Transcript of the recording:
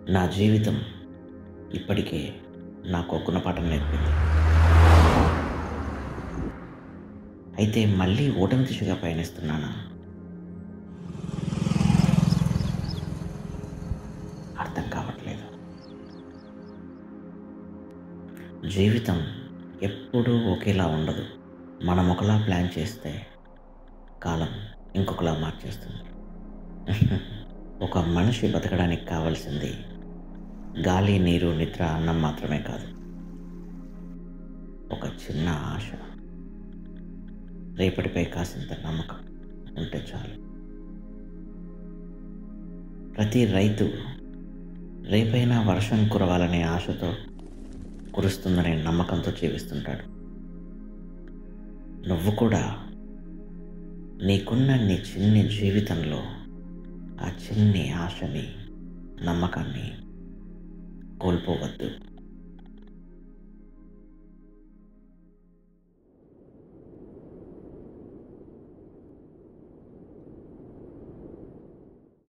నా జీవితం ఇప్పటికే నాకు గుణపాఠం నేర్పింది. అయితే మళ్ళీ ఓటమి దిశగా పయనిస్తున్నానా? అర్థం కావట్లేదు. జీవితం ఎప్పుడూ ఒకేలా ఉండదు. మనం ఒకలా ప్లాన్ చేస్తే కాలం ఇంకొకలా మార్చేస్తుంది. ఒక మనిషి బతకడానికి కావాల్సింది గాలి, నీరు, నిద్ర, అన్నం మాత్రమే కాదు. ఒక చిన్న ఆశ, రేపటిపై కాసింత నమ్మకం ఉంటే చాలు. ప్రతి రైతు రేపైనా వర్షం కురవాలనే ఆశతో, కురుస్తుందనే నమ్మకంతో జీవిస్తుంటాడు. నువ్వు కూడా నీకున్న నీ చిన్ని జీవితంలో ఆ చిన్ని ఆశని, నమ్మకాన్ని కోల్పోవద్దు.